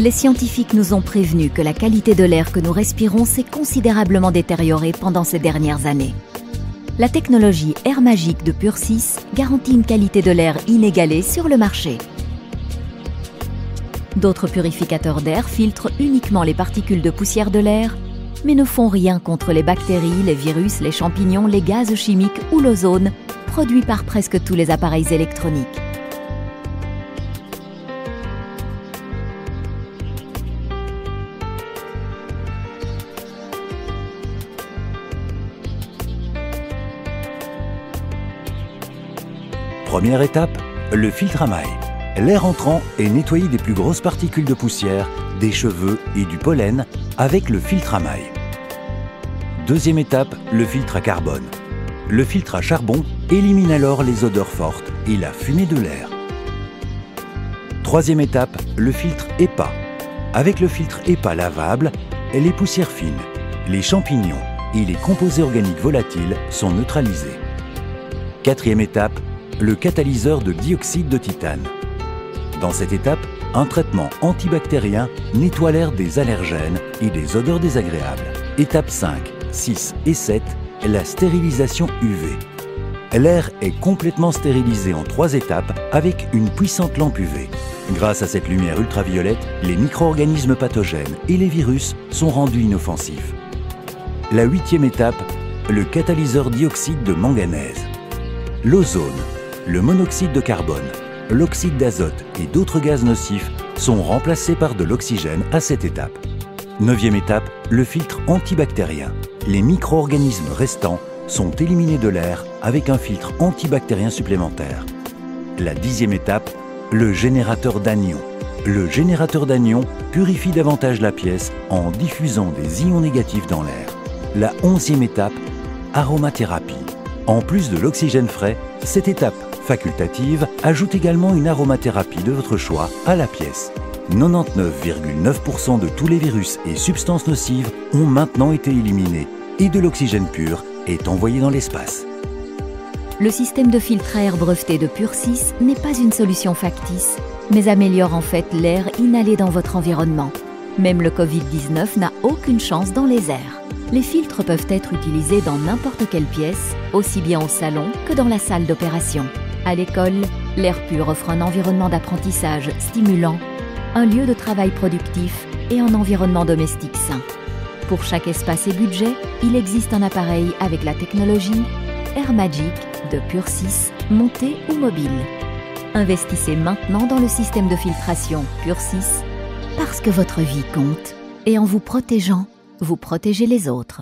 Les scientifiques nous ont prévenus que la qualité de l'air que nous respirons s'est considérablement détériorée pendant ces dernières années. La technologie Air Magic de Pur6 garantit une qualité de l'air inégalée sur le marché. D'autres purificateurs d'air filtrent uniquement les particules de poussière de l'air, mais ne font rien contre les bactéries, les virus, les champignons, les gaz chimiques ou l'ozone produits par presque tous les appareils électroniques. Première étape, le filtre à mailles. L'air entrant est nettoyé des plus grosses particules de poussière, des cheveux et du pollen avec le filtre à mailles. Deuxième étape, le filtre à carbone. Le filtre à charbon élimine alors les odeurs fortes et la fumée de l'air. Troisième étape, le filtre HEPA. Avec le filtre HEPA lavable, les poussières fines, les champignons et les composés organiques volatiles sont neutralisés. Quatrième étape, le catalyseur de dioxyde de titane. Dans cette étape, un traitement antibactérien nettoie l'air des allergènes et des odeurs désagréables. Étape 5, 6 et 7, la stérilisation UV. L'air est complètement stérilisé en 3 étapes avec une puissante lampe UV. Grâce à cette lumière ultraviolette, les micro-organismes pathogènes et les virus sont rendus inoffensifs. La 8e étape, le catalyseur dioxyde de manganèse. L'ozone, le monoxyde de carbone, l'oxyde d'azote et d'autres gaz nocifs sont remplacés par de l'oxygène à cette étape. 9e étape, le filtre antibactérien. Les micro-organismes restants sont éliminés de l'air avec un filtre antibactérien supplémentaire. La 10e étape, le générateur d'anions. Le générateur d'anions purifie davantage la pièce en diffusant des ions négatifs dans l'air. La 11e étape, aromathérapie. En plus de l'oxygène frais, cette étape facultative ajoute également une aromathérapie de votre choix à la pièce. 99,9% de tous les virus et substances nocives ont maintenant été éliminés et de l'oxygène pur est envoyé dans l'espace. Le système de filtre à air breveté de Pur6 n'est pas une solution factice, mais améliore en fait l'air inhalé dans votre environnement. Même le Covid-19 n'a aucune chance dans les airs. Les filtres peuvent être utilisés dans n'importe quelle pièce, aussi bien au salon que dans la salle d'opération. À l'école, l'air pur offre un environnement d'apprentissage stimulant, un lieu de travail productif et un environnement domestique sain. Pour chaque espace et budget, il existe un appareil avec la technologie Air Magic de Pur6, monté ou mobile. Investissez maintenant dans le système de filtration Pur6 parce que votre vie compte et en vous protégeant, vous protégez les autres.